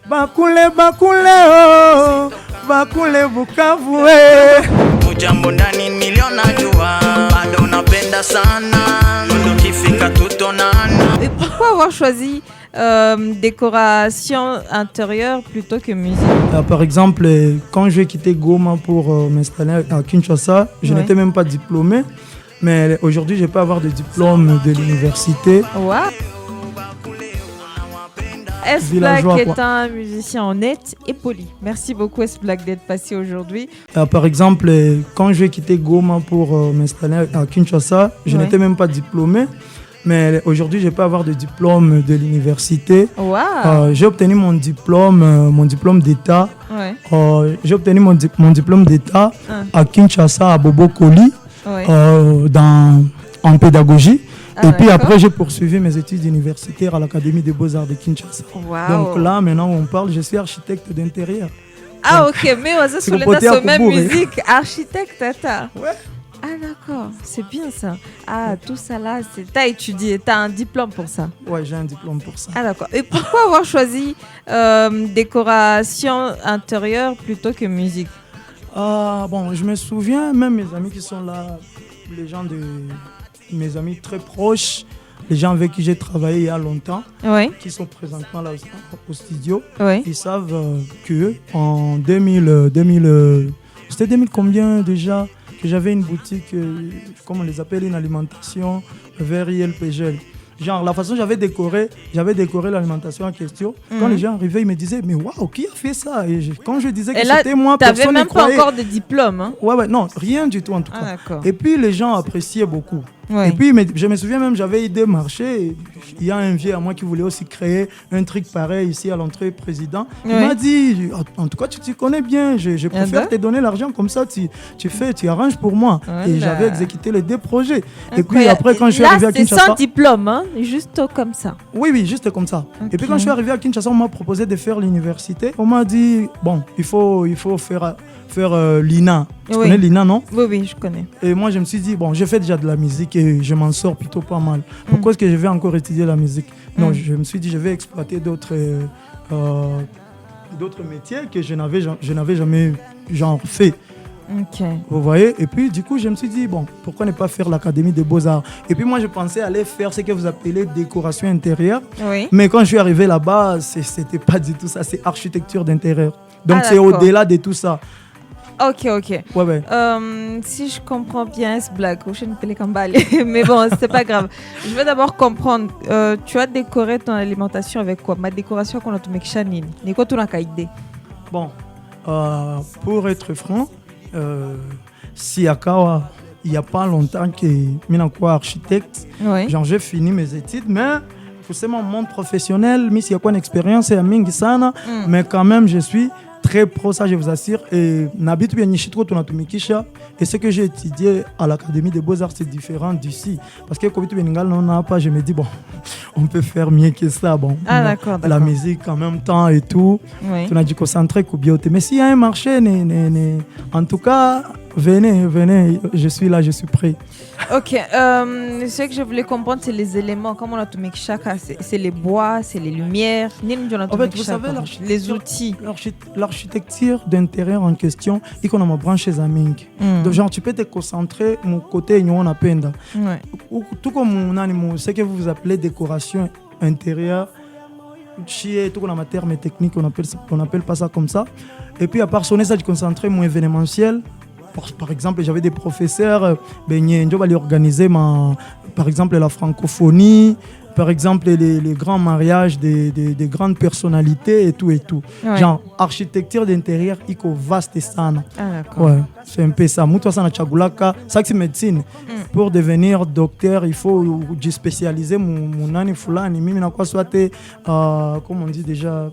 Bakule oh, bakule Bukavu Ujambo ndani miliona jua, bado unapenda sana, tukifika tutonana. Et pourquoi avoir choisi décoration intérieure plutôt que musique? Par exemple, quand j'ai quitté Goma pour m'installer à Kinshasa, je n'étais même pas diplômé, mais aujourd'hui je peux avoir des diplômes de l'université. Wow. S-Black est un musicien honnête et poli. Merci beaucoup S-Black d'être passé aujourd'hui. Par exemple, quand j'ai quitté Goma pour m'installer à Kinshasa, je n'étais même pas diplômé, mais aujourd'hui je peux avoir des diplômes de l'université. Wow. J'ai obtenu mon diplôme d'état. Ouais. J'ai obtenu mon diplôme d'état à Kinshasa, à Bobokoli, en pédagogie. Et puis après, j'ai poursuivi mes études universitaires à l'Académie des Beaux-Arts de Kinshasa. Wow. Donc là, maintenant, on parle, je suis architecte d'intérieur. Ah, donc, ok, mais on sur la même musique, architecte, tata. Ouais. Ah, d'accord, c'est bien ça. Ah, tout ça là, t'as étudié, t'as un diplôme pour ça. Ouais, j'ai un diplôme pour ça. Ah, d'accord. Et pourquoi avoir choisi décoration intérieure plutôt que musique? Bon, je me souviens, même mes amis qui sont là, mes amis très proches, les gens avec qui j'ai travaillé il y a longtemps, qui sont présentement là au studio, ils savent que en 2000, c'était 2000 combien déjà, que j'avais une boutique, comment on les appelle, une alimentation vers ILPGL. Genre, la façon dont j'avais décoré l'alimentation en question. Quand les gens arrivaient, ils me disaient, mais waouh, qui a fait ça? Et quand je disais que c'était moi, personne ne croyait. T'avais même pas encore de diplôme, hein? Ouais, non, rien du tout en tout cas. D'accord. Et puis les gens appréciaient beaucoup. Ouais. Et puis je me souviens même, j'avais idée marché. Il y a un vieux à moi qui voulait aussi créer un truc pareil ici à l'entrée président. Il m'a dit, en tout cas, tu connais bien, je préfère te donner l'argent comme ça, tu arranges pour moi. Et j'avais exécuté les 2 projets. Et puis après, quand je suis arrivé à Kinshasa... C'est sans diplôme, hein? Juste comme ça. Oui, juste comme ça. Okay. Et puis quand je suis arrivé à Kinshasa, on m'a proposé de faire l'université. On m'a dit, bon, il faut faire l'INA. Tu connais l'INA, non? Oui, je connais. Et moi, je me suis dit, bon, j'ai fait déjà de la musique et je m'en sors plutôt pas mal. Pourquoi est-ce que je vais encore étudier la musique? Non, je me suis dit, je vais exploiter d'autres métiers que je n'avais jamais fait. Okay. Vous voyez? Et puis, du coup, je me suis dit, bon, pourquoi ne pas faire l'Académie des Beaux-Arts? Et puis, moi, je pensais aller faire ce que vous appelez décoration intérieure. Oui. Mais quand je suis arrivé là-bas, c'était pas du tout ça. C'est architecture d'intérieur. Donc, c'est au-delà de tout ça. Ok. Ouais. Si je comprends bien, S-Black, mais bon, c'est pas grave. Je vais d'abord comprendre. Tu as décoré ton alimentation avec quoi? Ma décoration qu'on a tout mec. Ni quoi tu n'as qu'à idée? Bon, pour être franc, si Akawa, il n'y a pas longtemps que je suis architecte, genre j'ai fini mes études, mais c'est mon monde professionnel, mais s'il y a quoi une expérience, c'est à Mingisana, mais quand même je suis très pro, ça je vous assure. Et n'habite bien Nishitro Tonatumikisha. Et ce que j'ai étudié à l'Académie des Beaux-Arts, c'est différent d'ici. Parce que comme on n'a pas, je me dis, bon, on peut faire mieux que ça. Bon, d'accord. La musique en même temps et tout. On a dû concentrer Koubiote. Mais s'il y a un marché, en tout cas, venez, je suis là, je suis prêt. Ok, ce que je voulais comprendre, c'est les éléments. Comment on a tout chacun, c'est les bois, c'est les lumières. En fait, vous savez, les outils. L'architecture d'intérieur en question, il qu'on a ma branche chez Aming. Donc, genre, tu peux te concentrer mon côté, on a penda. Tout comme ce que vous appelez décoration intérieure, tout comme la matière mais technique, on appelle pas ça comme ça. Et puis, à part ça, je concentrer mon événementiel. Par exemple, j'avais des professeurs, je vais organiser par exemple la francophonie, par exemple les grands mariages des grandes personnalités et tout. Genre architecture d'intérieur, il faut vaste sana. Ouais, c'est un peu ça. Moi, ça na chagulaka, ça c'est médecine. Pour devenir docteur, il faut spécialiser mon année fulani. Mimi na quoi soit comme on dit déjà.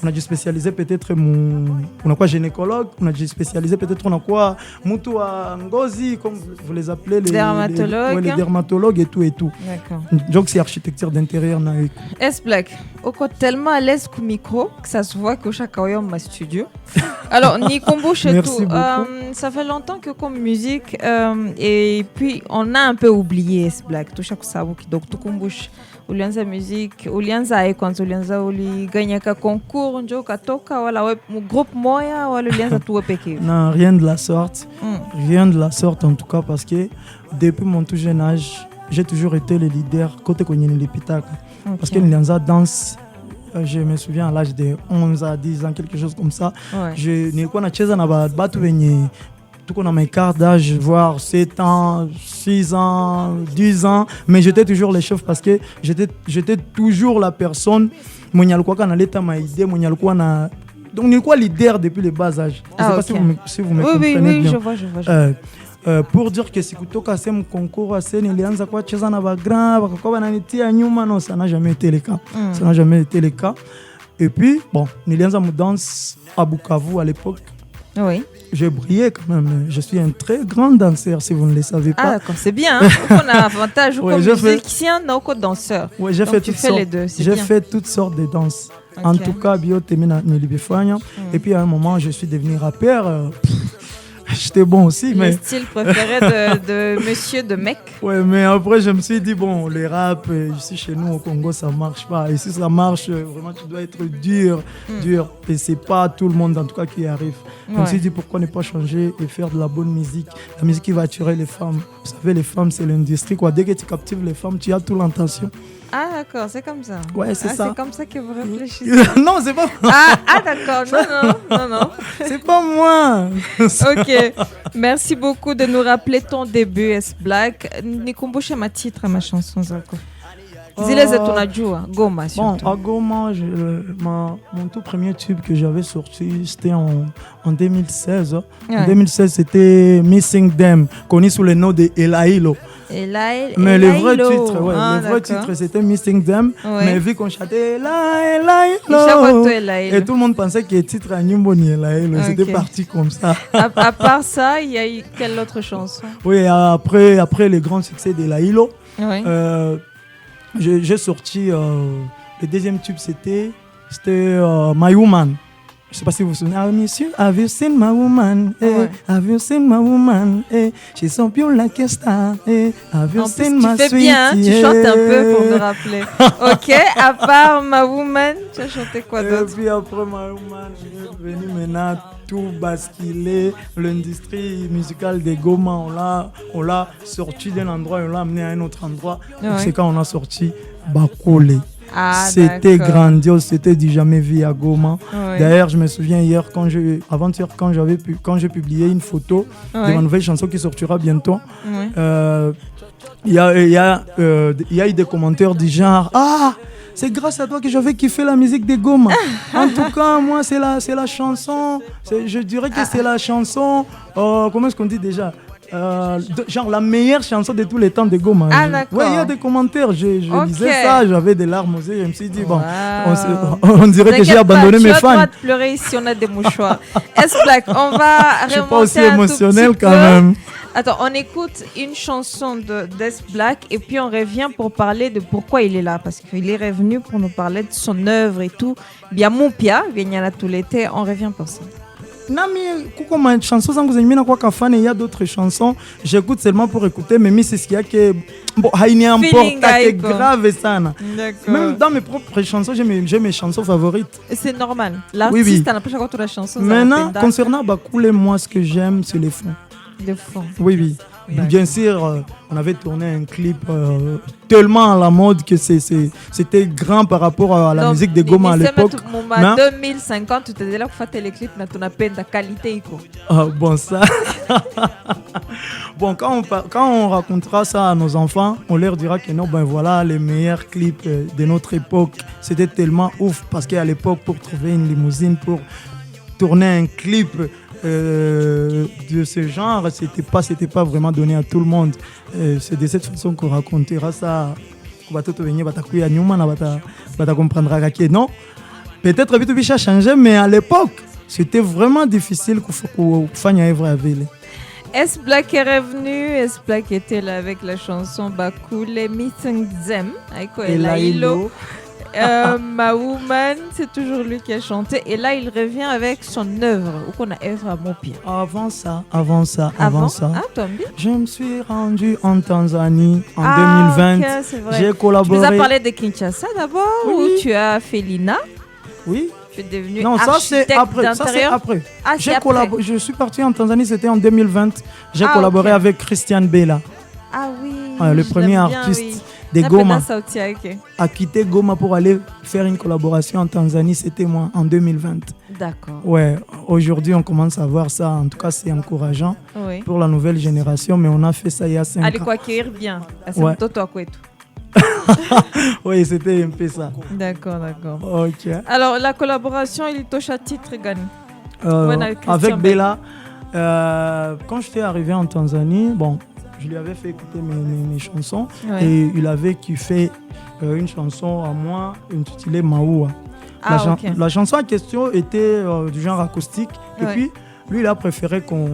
On a dû spécialiser peut-être on a quoi gynécologue, on a dû spécialiser peut-être on a quoi Moutoua Ngozi, comme vous les appelez, les dermatologues et tout. D'accord. Donc c'est architecture d'intérieur. S-Black, au côté tellement à l'aise qu'au micro, que ça se voit que chaque fois ma studio. Alors, Nikombo chez tout, ça fait longtemps que comme musique, et puis on a un peu oublié S-Black, tout chaque savou qui donc tout kombush. ulianza musique ulianza kwanza ulianza uliganyaka concours njo ukatoka wala we groupe moya wala ulianza tu peke? Non, rien de la sorte. Rien de la sorte en tout cas parce que depuis mon tout jeune âge, j'ai toujours été le leader côté kwenye nilipitaka. Parce que nilianza danse, je me souviens à l'âge de 11 à 10 ans, quelque chose comme ça. Ouais. Je nilikuwa nacheza na batu wenye tuko na écart d'âge, voire 7 ans, 6 ans, 10 ans, mais j'étais toujours le chef parce que j'étais toujours la personne mwenye alikuwa kanaleta maidée, mwenye alikuwa na donc nilikuwa leader depuis le bas âge. Je sais pas si vous me comprenez oui, bien. je vois. Pour dire que sikutoka sehemu concours ase nilianza kucheza na bagrand bakakuwa bananitia nyuma, non, ça n'a jamais été le cas. Ça n'a jamais été le cas. Et puis bon, nilianza mu danse à Bukavu à l'époque. Oui. J'ai brillé quand même. Je suis un très grand danseur, si vous ne le savez pas. Ah d'accord, c'est bien. Hein? On a avantage comme musicien, non, comme danseur. Oui, j'ai fait les deux. J'ai fait toutes sortes de danses. Okay. En tout cas, et puis à un moment, je suis devenu rappeur. J'étais bon aussi. Le style préféré de monsieur de mec. Ouais, mais après, je me suis dit, bon, les rap, ici chez nous au Congo, ça marche pas. Ici, ça marche, vraiment, tu dois être dur. Et c'est pas tout le monde, en tout cas, qui y arrive. Ouais. Je me suis dit, pourquoi ne pas changer et faire de la bonne musique? La musique qui va attirer les femmes. Vous savez, les femmes, c'est l'industrie, quoi. Dès que tu captives les femmes, tu as toute l'intention. Ah d'accord, c'est comme ça. Ouais, c'est ça. C'est comme ça que vous réfléchissez. Non, c'est pas moi. Ah d'accord, non. C'est pas moi. Ok, merci beaucoup de nous rappeler ton début, S Black. Nikumbushe ma titre, ma chanson zako. Zile zetu najua, Goma surtout. Bon, à Goma, mon tout premier tube que j'avais sorti, c'était en 2016. Ouais. En 2016, c'était Missing Them, connu sous le nom de Elailo. Mais le vrai titre, c'était Missing Them. Ouais. Mais vu qu'on chantait Elailo, et tout le monde pensait que le titre à Nyumboni Elailo, c'était parti comme ça. À part ça, il y a eu quelle autre chanson? Oui, après le grand succès d'Elailo, ouais. J'ai sorti le deuxième tube, c'était My Woman. Je ne sais pas si vous vous souvenez. Have you seen my woman? Ouais. Have you seen my woman? She's so pure like a star. Have you seen my sweetie? Tu fais bien, tu chantes un peu pour me rappeler. Ok, à part My Woman, tu as chanté quoi d'autre? Et puis après My Woman, je suis venu maintenant tout basculer. L'industrie musicale de Goma, on l'a sorti d'un endroit et on l'a amené à un autre endroit. Ouais. C'est quand on a sorti Bakole. Ah, c'était grandiose, c'était du jamais vu à Goma. Oui. D'ailleurs, je me souviens avant-hier, quand j'ai publié une photo de ma nouvelle chanson qui sortira bientôt, il y a eu des commentaires du genre « Ah, c'est grâce à toi que j'avais kiffé la musique de Goma. » En tout cas, moi, c'est la chanson, je dirais que c'est la chanson, comment est-ce qu'on dit déjà? Genre la meilleure chanson de tous les temps de Goma. Ah d'accord. Ouais, il y a des commentaires, je lisais ça, j'avais des larmes aux yeux, je me suis dit bon, on dirait que j'ai abandonné mes fans. Tu as le droit de pleurer ici, on a des mouchoirs. S Black, on va remonter. Je suis pas aussi émotionnel quand même. Attends, on écoute une chanson d'S Black et puis on revient pour parler de pourquoi il est là, parce qu'il est revenu pour nous parler de son œuvre et tout. Bien Moupia, Vignala tout l'été, on revient pour ça. Nami kuko ma chanson zangu zenye mina kwa kafane, il y a d'autres chansons, j'écoute seulement pour écouter, mais c'est ce qu'il y a que bon haini importe que grave sana. Même dans mes propres chansons, j'ai mes chansons favorites. C'est normal. L'artiste n'a pas choisi la chanson. Maintenant, concernant Bakule, moi ce que j'aime c'est les fonds. Les fonds. Oui. Bien sûr, on avait tourné un clip tellement à la mode que c'était grand par rapport à la musique de Goma à l'époque. En 2050, tu t'es là pour faire les clips, tu as peine de qualité. Bon, ça. Bon, quand on racontera ça à nos enfants, on leur dira que non, ben voilà, les meilleurs clips de notre époque, c'était tellement ouf. Parce qu'à l'époque, pour trouver une limousine, pour tourner un clip, de ce genre, c'était pas vraiment donné à tout le monde. C'est de cette façon qu'on racontera ça. Non, peut-être que ça a changé, mais à l'époque, c'était vraiment difficile pour faire une œuvre à ville. S Black est revenu. S Black était là avec la chanson Bakule Missing Them avec Elailo. Ma Woman, c'est toujours lui qui a chanté. Et là, il revient avec son œuvre. Ou qu'on a œuvre à mon pied. Avant ça. Ah, toi, Je me suis rendu en Tanzanie en 2020. Ok, c'est vrai. J'ai collaboré. Tu nous as parlé de Kinshasa d'abord, Oui. ou tu as fait l'INA? Oui. Tu es devenu Non, ça c'est après. Ah, c'est après. Je suis parti en Tanzanie, c'était en 2020. J'ai collaboré ok. avec Christian Bella. Ah oui. Le je premier l'aime bien, artiste oui. de Goma. Ok. A quitté Goma pour aller faire une collaboration en Tanzanie, c'était moi en 2020. D'accord. Ouais, aujourd'hui on commence à voir ça, en tout cas c'est encourageant Oui. pour la nouvelle génération, mais on a fait ça il y a 5 Allez, ans. quoi accueillir bien. Ouais. Oui, c'était un peu ça. D'accord. Ok. Alors, la collaboration, il touche à titre Gani. Avec Bella, quand j'étais arrivé en Tanzanie, bon, je lui avais fait écouter mes chansons et il avait kiffé une chanson à moi intitulée Maoua. La chanson en question était du genre acoustique et puis lui il a préféré qu'on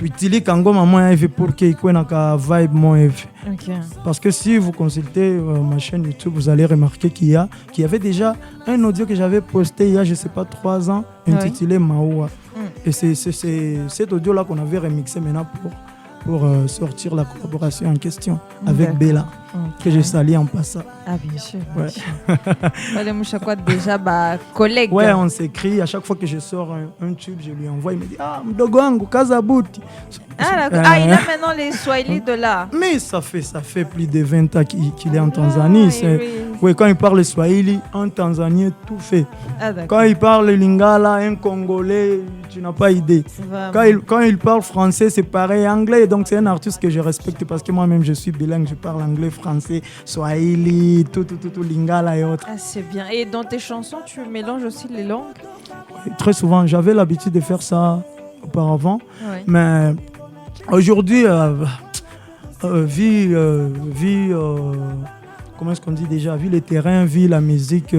utilise ngoma moya hivi pour qu'il ait une vibe moya hivi. Parce que si vous consultez ma chaîne YouTube, vous allez remarquer qu'il y avait déjà un audio que j'avais posté il y a je sais pas 3 ans intitulé Maoua. Et c'est cet audio là qu'on avait remixé maintenant pour sortir la collaboration en question avec Bella, que je salue en passant. Ah, bien sûr. Les Mouchakwa déjà collègues. Ouais, on s'écrit. À chaque fois que je sors un tube, je lui envoie. Il me dit mdogo wangu Kazabuti. Ah, d'accord. Il a maintenant les Swahili de là. Mais ça fait plus de 20 ans qu'il est en Tanzanie. Oui. Quand il parle Swahili, un Tanzanien tout fait. Quand il parle Lingala, un Congolais, tu n'as pas idée. Quand il parle français, c'est pareil anglais. Donc c'est un artiste que je respecte parce que moi-même je suis bilingue. Je parle anglais, français, Swahili, tout Lingala et autres. Ah, c'est bien. Et dans tes chansons, tu mélanges aussi les langues? Très souvent. J'avais l'habitude de faire ça auparavant. Mais aujourd'hui, comment est-ce qu'on dit déjà, vu les terrains, vu la musique,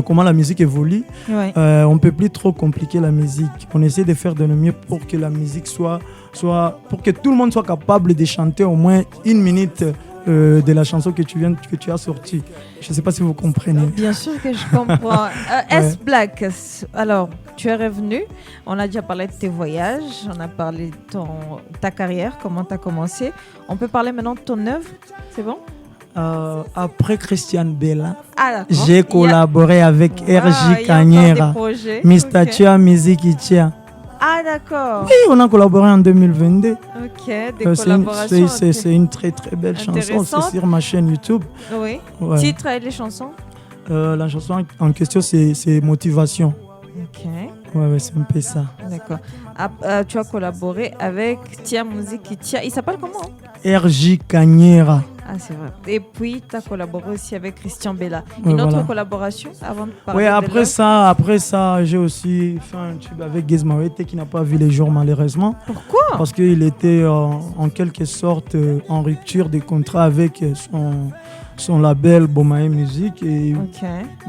comment la musique évolue, on ne peut plus trop compliquer la musique. On essaie de faire de le mieux pour que la musique pour que tout le monde soit capable de chanter au moins 1 minute de la chanson que tu as sortie. Je ne sais pas si vous comprenez. Bien sûr que je comprends. S-Black, alors tu es revenu, on a déjà parlé de tes voyages, on a parlé de ta carrière, comment tu as commencé. On peut parler maintenant de ton œuvre, c'est bon? Après Christian Bella, j'ai collaboré avec RJ Kanyera, Mistatia Mizikitia. Ah, d'accord. Oui, on a collaboré en 2022. Ok, des collaborations. C'est une très très belle chanson, c'est sur ma chaîne YouTube. Oui. Titre et les chansons? La chanson en question, c'est Motivation. Ok. Ouais, c'est un peu ça. D'accord. Tu as collaboré avec Tia Musique Tia. Il s'appelle comment? RJ Kanyera. Ah, c'est vrai. Et puis, tu as collaboré aussi avec Christian Bella. Une autre collaboration avant de parler après ça, j'ai aussi fait un tube avec Gizmawete qui n'a pas vu les jours malheureusement. Pourquoi? Parce qu'il était en quelque sorte en rupture de contrat avec son label Bomae Music et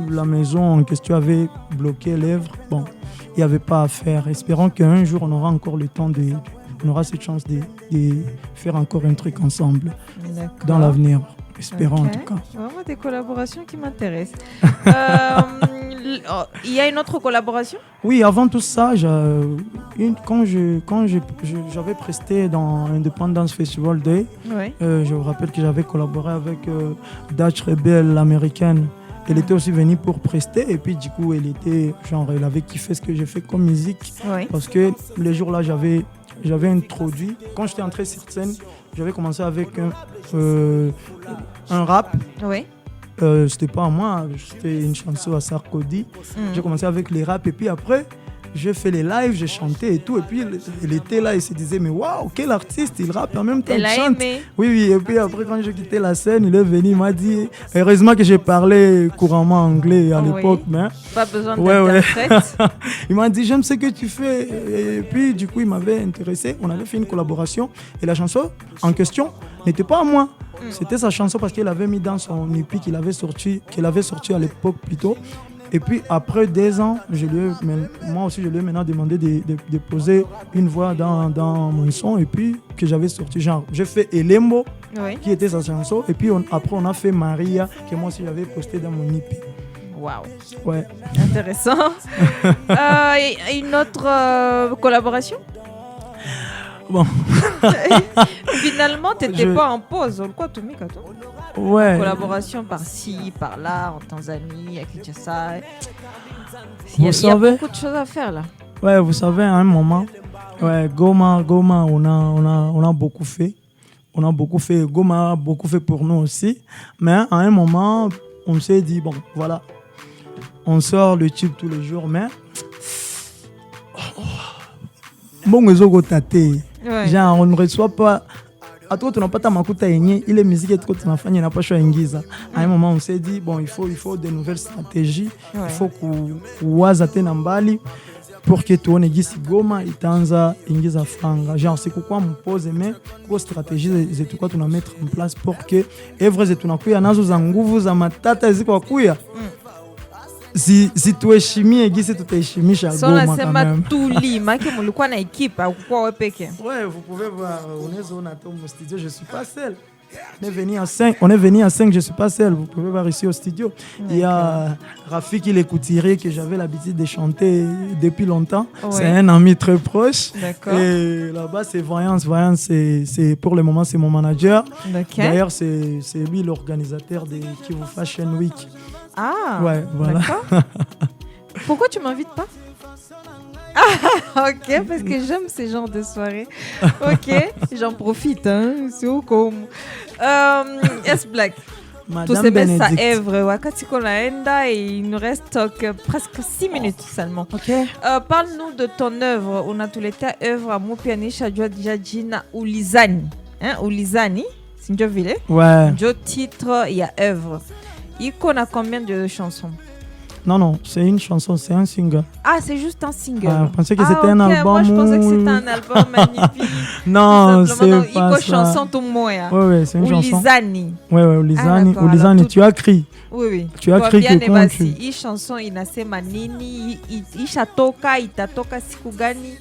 la maison en question avait bloqué l'œuvre. Bon, il n'y avait pas à faire. Espérons qu'un jour on aura encore le temps on aura cette chance de faire encore un truc ensemble dans l'avenir. Espérons en tout cas. Vraiment des collaborations qui m'intéressent. Il y a une autre collaboration? Oui, avant tout ça, quand j'avais presté dans Independence Festival Day, je vous rappelle que j'avais collaboré avec Dutch Rebel, l'américaine. Elle était aussi venue pour prester et puis du coup elle avait kiffé ce que j'ai fait comme musique parce que les jours là j'avais introduit, quand j'étais entré sur scène, j'avais commencé avec un rap. C'était pas à moi, c'était une chanson à Sarkozy. J'ai commencé avec les raps et puis après j'ai fait les lives, j'ai chanté et tout. Et puis elle était là et se disait mais waouh, quel artiste, il rappe en même temps qu'il chante. Oui, et puis après quand j'ai quitté la scène, il est venu, il m'a dit, heureusement que j'ai parlé couramment anglais à l'époque. Mais pas besoin d'interprète. Il m'a dit j'aime ce que tu fais. Et puis du coup il m'avait intéressé, on avait fait une collaboration et la chanson en question n'était pas à moi. C'était sa chanson parce qu'il avait mis dans son EP qu'il avait sorti à l'époque plutôt. Et puis après 2 ans, moi aussi je lui ai maintenant demandé de poser une voix dans mon son et puis que j'avais sorti. Genre, j'ai fait Elembo, qui était sa chanson, et puis après on a fait Maria, que moi aussi j'avais posté dans mon EP. Waouh. Ouais. Intéressant. Et une autre collaboration? Bon. Finalement, tu n'étais pas en pause. Quoi, tu mets ouais. Collaboration par-ci, par-là, en Tanzanie, à Kinshasa. Il y a beaucoup de choses à faire là. Ouais, vous savez, à un moment, ouais, Goma, on a beaucoup fait. On a beaucoup fait. Goma a beaucoup fait pour nous aussi. Mais à un moment, on s'est dit, bon, voilà, on sort le tube tous les jours, mais bon, genre, on ne reçoit pas. À toi, tu n'as pas ta makuta yenye, il est musique et tout, tu n'as pas pas choisi ingiza. À un moment, on s'est dit, bon, il faut de nouvelles stratégies. Il faut que nambali pour que tu aies Goma, Itanza, Ingiza Franga. Genre, c'est pourquoi on pose, mais quoi stratégie, c'est tout quoi tu vas mettre en place pour que Evre Zetunakuya, Nazo Zanguvu, Zamatata, Zikwakuya. Si tu es chimie, tu es chimie chez Goma quand même. Ouais, vous pouvez voir, on est au studio, je ne suis pas seul. On est venu à 5, je ne suis pas seul. Vous pouvez voir ici au studio. Il y a Rafik il Couturier que j'avais l'habitude de chanter depuis longtemps. Ouais. C'est un ami très proche. D'accord. Et là-bas, c'est Voyance. Voyance, c'est, pour le moment, c'est mon manager. Okay. D'ailleurs, c'est lui l'organisateur de Kivu Fashion Week. Ah, ouais, voilà. D'accord. Pourquoi tu m'invites pas? Ok, parce que j'aime ces genres de soirées. Ok, j'en profite. Hein, c'est où comme S-Black. Tout ces belles ça œuvre. Wakati Kolaenda et il nous reste presque 6 minutes seulement. Ok. Parle-nous de ton œuvre. On a tous les tas œuvres à Mopiani Shadwa Djadjina Ulizani. Hein, Ulizani, c'est une ville. Ouais. Le titre, il y a œuvre. Il connaît combien de chansons? Non, c'est une chanson, c'est un single. Ah, c'est juste un single. Je pensais que c'était un album. Moi, je pensais que c'était un album magnifique. Non, c'est pas ça. Chanson tout moi. Oui, c'est une chanson. Ulizani. Oui, Ulizani. Ulizani, tu as crié. Oui. Tu as crié que quand tu... Hii chanson inasema nini, ishatoka, itatoka siku gani,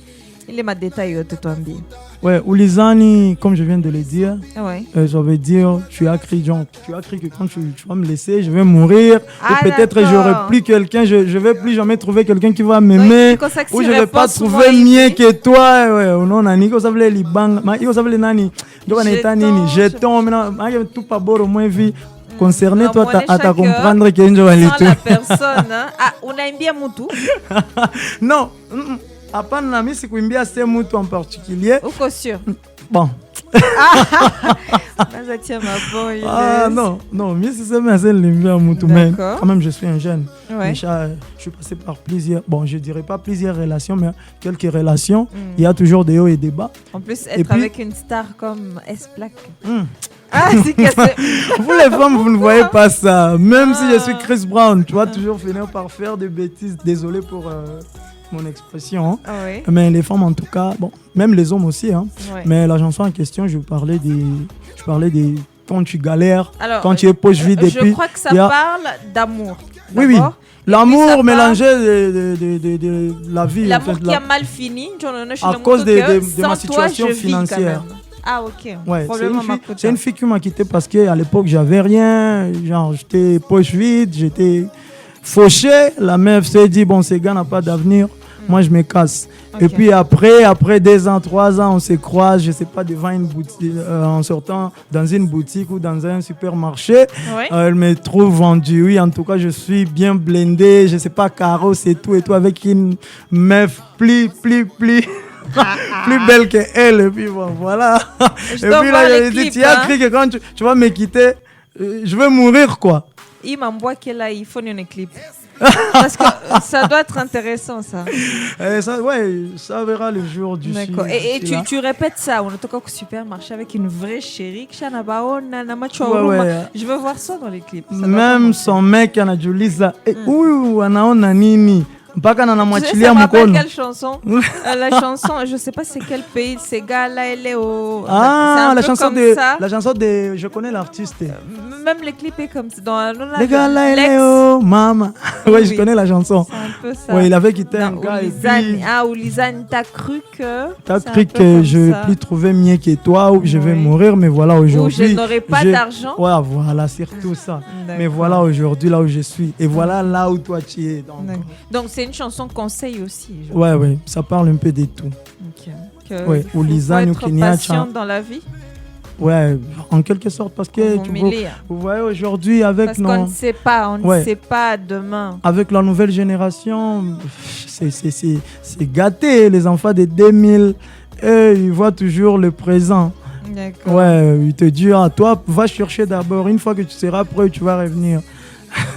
ile madetail yote tuambie. Ouais, Ulizani, comme je viens de le dire, ouais. Ça veut dire tu as crié que quand tu vas me laisser, je vais mourir. Et peut-être j'aurai plus quelqu'un, je vais plus jamais trouver quelqu'un qui va m'aimer. Ou je vais pas trouver mieux que toi. Ouais, non, nani, ko savle libang, ma iko savle nani. Donc on est nini, jeton maintenant, tout pas beau au moins vie. Concerné toi à ta comprendre que je vais la personne. Ah, on a bien mutu. Non. Hapana, nami sikuimbia sehemu mtu en particulier. Uko sûr? Bon. Non, mais c'est ça, mais c'est l'imbia mtu. Mais quand même, je suis un jeune. Ouais. Je suis passé par plusieurs, bon, je dirais pas plusieurs relations, mais quelques relations. Il y a toujours des hauts et des bas. En plus, être avec une star comme S-Black. Ah, c'est cassé. Vous les femmes, vous ne voyez pas ça. Même si je suis Chris Brown, tu vas toujours finir par faire des bêtises. Désolé pour... mon expression, oui. Mais les femmes en tout cas, bon, même les hommes aussi, hein. Ouais. Mais la chanson en question, je parlais des quand tu galères, alors, quand tu es poche vide. Je crois que ça parle d'amour. Oui, l'amour mélangé de la vie. L'amour en fait, qui a mal fini, à cause de ma situation financière. Ah, ok. Ouais, c'est une fille qui m'a quitté parce qu'à l'époque, j'avais rien. Genre, j'étais poche vide, j'étais fauché. La meuf s'est dit, bon, ce gars n'a pas d'avenir. Moi, je me casse. Okay. Et puis après 2 ans, 3 ans, on se croise, je sais pas, devant une boutique, en sortant dans une boutique ou dans un supermarché. Oui. Elle me trouve vendue. Oui, en tout cas, je suis bien blindé, je sais pas, carrosse et tout, avec une meuf plus belle que elle. Et puis bon, voilà. Et puis là, je lui ai dit, tu as cru que quand tu vas me quitter, je vais mourir, quoi. Il m'envoie qu'elle a, il faut une clip. Parce que ça doit être intéressant, ça. Ça verra le jour du film. D'accord. Et tu répètes ça. On est au supermarché avec une vraie chérie. Je veux voir ça dans les clips. Même son mec, Anna Julisa, anaona nini? Mpaka na Tu sais, mwachilia ça me rappelle mkono. quelle chanson La chanson, je sais pas c'est quel pays. Ces gars-là, elle est au. C'est Ah, un la peu chanson comme de ça. la chanson de je connais l'artiste. Même les clips est comme ça. Dans Les gars là, Lex, elle est oh, maman. Oui, Ouais, oui. je connais la chanson. c'est un peu ça. Ouais, il avait quitté un Dans gars et Oulizane. puis Ah, Oulizane, t'as cru que. t'as c'est un cru peu que comme je vais ça. plus trouver mieux que toi ou que je vais Oui. mourir, mais voilà Ou aujourd'hui. je n'aurai pas j'ai- d'argent. Ouais, voilà, surtout ça. Mais D'accord. voilà aujourd'hui là où je suis et voilà là où toi tu es. Donc, D'accord. Donc c'est une chanson conseil aussi. Je ouais, ouais, ça parle un peu de tout. Ok. Que Ouais, faut Oulizane ou être Kenya, patient dans la vie. Ouais, en quelque sorte parce que Pour tu vous vois, mêler. vous voyez aujourd'hui avec Parce qu'on nos ne sait pas, on Ouais. ne sait pas demain. avec la nouvelle génération, c'est gâté. Les enfants de 2000, eux, ils voient toujours le présent. D'accord. Ouais, ils te disent, ah, toi, va chercher d'abord. Une fois que tu seras prêt, tu vas revenir.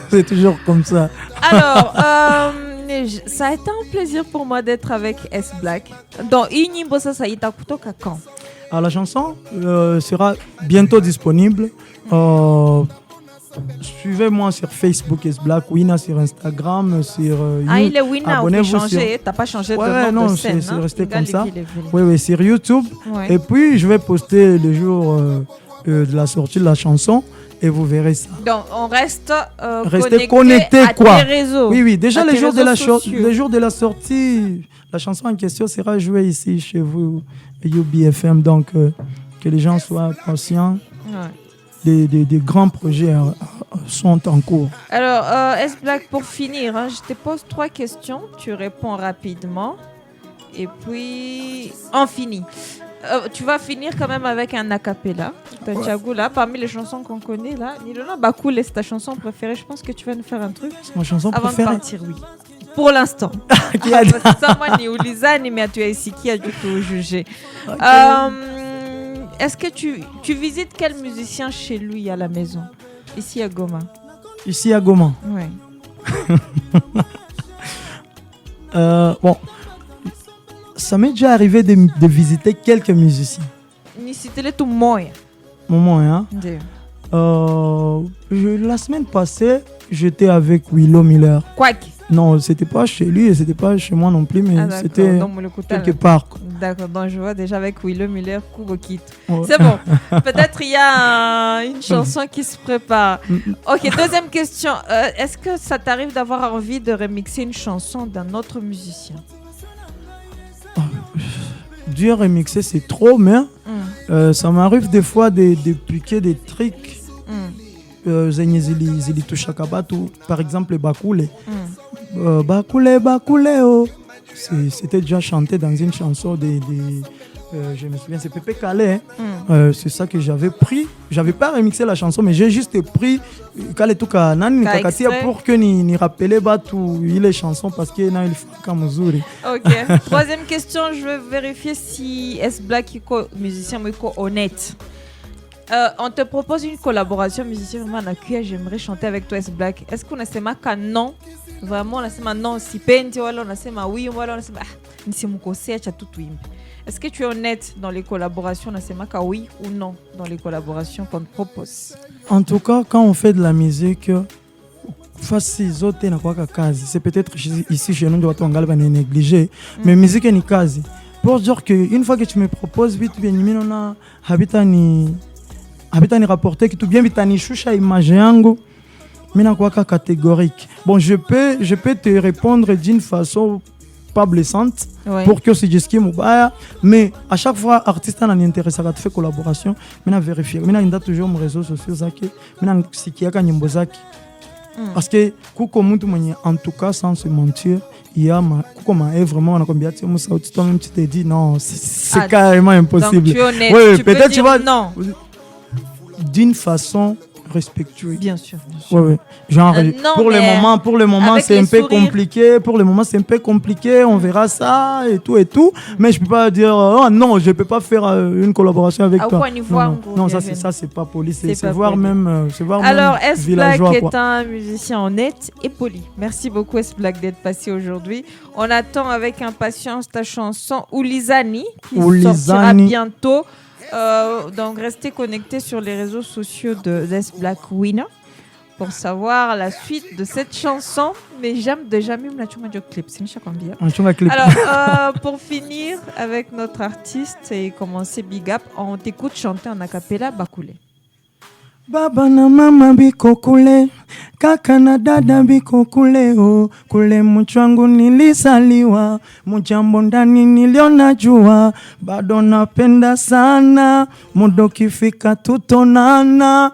C'est toujours comme ça. Alors, ça a été un plaisir pour moi d'être avec S Black. Donc, Inyimbo ça y est kutoka quand? Alors, la chanson sera bientôt disponible. Suivez-moi sur Facebook, S-Black, Wina sur Instagram, sur Ah, You- il est Wina, on peut abonnez-vous changer. T'as pas changé Ouais, de nom non, de scène. c'est resté comme ça. Ouais. Oui, oui, sur YouTube. Et puis, je vais poster le jour de la sortie de la chanson et vous verrez ça. Donc, on reste Restez connecté connectés, à quoi. tes réseaux. Oui, oui, déjà à le tes jour, de la réseaux sociaux. le jour de la sortie, la chanson en question sera jouée ici chez vous, UBFM. Donc, que les gens soient patients. Ouais. Des grands projets sont en cours. Alors, S Black, pour finir, hein, je te pose 3 questions. Tu réponds rapidement. Et puis, on finit. Tu vas finir quand même avec un acapella. Tantiago, là, parmi les chansons qu'on connaît, là, Nilona Bakoul, c'est ta chanson préférée. Je pense que tu vas nous faire un truc. C'est ma chanson Avant préférée. de partir, oui. Pour l'instant. Qui a dit- Parce que ça, moi, ni Oulizane, mais tu as ici qui a du tout jugé. Est-ce que tu visites quel musicien chez lui à la maison? Ici à Goma. Ici à Goma. Ouais. Bon, ça m'est déjà arrivé de visiter quelques musiciens. Ni citele tout moya. Moment, hein. Ndio. La semaine passée, j'étais avec Willow Miller. Kwaki. Non, c'était pas chez lui et c'était pas chez moi non plus, mais Ah, d'accord. c'était Donc, le Koutal. quelque part, quoi. D'accord, donc je vois déjà avec Willow Miller, Kubo Kit. Ouais. C'est bon. Peut-être il y a une chanson qui se prépare. Ok, deuxième question. Est-ce que ça t'arrive d'avoir envie de remixer une chanson d'un autre musicien? Dur remixer, c'est trop, mais ça m'arrive des fois de piquer des trucs. Zenye zili touchaka batu, par exemple Bakoule. Bakoule, Bakoule, oh. C'était déjà chanté dans une chanson je me souviens, c'est Pépé Calais. C'est ça que j'avais pris. J'avais pas remixé la chanson, mais j'ai juste pris Calais tout ka nani kakatia pour que ni rappeler batu il est chanson parce que na il faut kamuzuri. Ok. Troisième question, je vais vérifier si S Black est musicien ou honnête. On te propose une collaboration musicien vraiment à qui j'aimerais chanter avec toi S Black. Est-ce qu'on a sema ka non? Vraiment on a sema non si penti wala on a sema oui wala on a sema nisimukosea cha tout wimbe. Est-ce que tu es honnête dans les collaborations? On a sema ka oui ou non dans les collaborations qu'on te propose? En tout cas, quand on fait de la musique, c'est peut-être ici chez nous, on va négliger, mais musique ni kazi. Pour dire qu'une fois que tu me proposes, vite bien, on a habitani rapporté que tout bien vitani shusha image yangu, mina kwaka catégorique. Bon, je peux te répondre d'une façon pas blessante, Ouais. pour que c'est jiski mubaya, mais à chaque fois artiste n'a intéressé à faire collaboration, mina vérifier, mina inda toujours mes réseaux sociaux zaki, mina sikiaka nyimbo zaki. Parce que kuko muntu mwenye, en tout cas sans se mentir, il y a kuko vraiment on a combien de temps toi-même tu t'es dit non, c'est carrément impossible. Donc tu es honnête. Ouais, tu peux peut-être dire tu vas non. d'une façon respectueuse. Bien sûr. Bien sûr. Ouais. Genre non, pour le moment avec c'est un les peu sourires. compliqué. Pour le moment c'est un peu compliqué. On verra ça et tout. Mais je peux pas dire oh non, je peux pas faire une collaboration avec Ah, toi. quoi, niveau Non, Ango, non, il y ça avait- c'est pas poli. C'est C'est pas voir poli. même Alors, même S Black villageois, est quoi. un musicien honnête et poli. Merci beaucoup S Black d'être passé aujourd'hui. On attend avec impatience ta chanson Oulizani qui Oulizani. sortira bientôt. Donc restez connectés sur les réseaux sociaux de S Black Winner. pour savoir la suite de cette chanson. Mais j'aime déjà même la chuma du clip. C'est une clip. Alors, pour finir avec notre artiste et commencer Big Up, on t'écoute chanter en acapella Bakoulé. Baba na mama biko kule, kaka na dada biko kule, oh. Kule mchwangu nilisaliwa, mjambo ndani niliona jua, bado napenda sana, muda ukifika tutonana.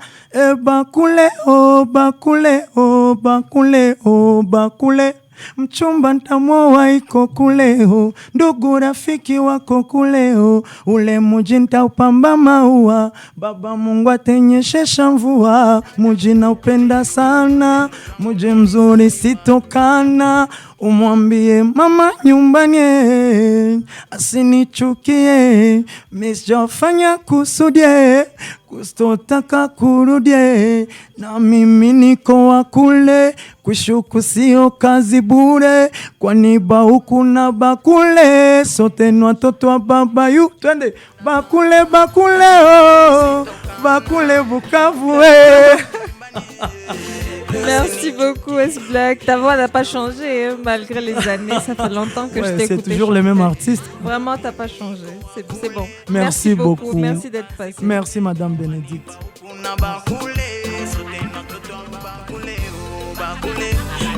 Bakule, oh, bakule, oh, bakule, oh, bakule. Mchumba ntamoa iko kuleo, ndugu rafiki wako kuleo, ule muji ntaupamba maua, baba Mungu atenyeshesha mvua, muji na upenda sana, muji mzuri sitokana, umwambie mama nyumbani asinichukie, misjafanya kusudie, kustotaka kurudie, na mimi niko wakule, kushuku sio kazi bure, kwani huku na bakule, sote ni watoto wa baba yu, twende bakule bakule, oh, bakule Bukavu. Merci beaucoup S-Black. Ta voix n'a pas changé hein, malgré les années. Ça fait longtemps que je t'ai écouté. C'est toujours le même artiste. Vraiment, t'as pas changé. C'est bon. Merci beaucoup. Merci d'être passé. Merci Madame Bénédicte.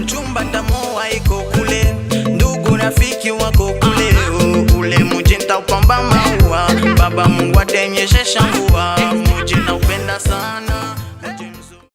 Mchumba tamoa iko kule, ndugu rafiki wako kule, ule muji ntaupamba maua, baba Mungu atenyeshesha mvua, muji na upenda sana.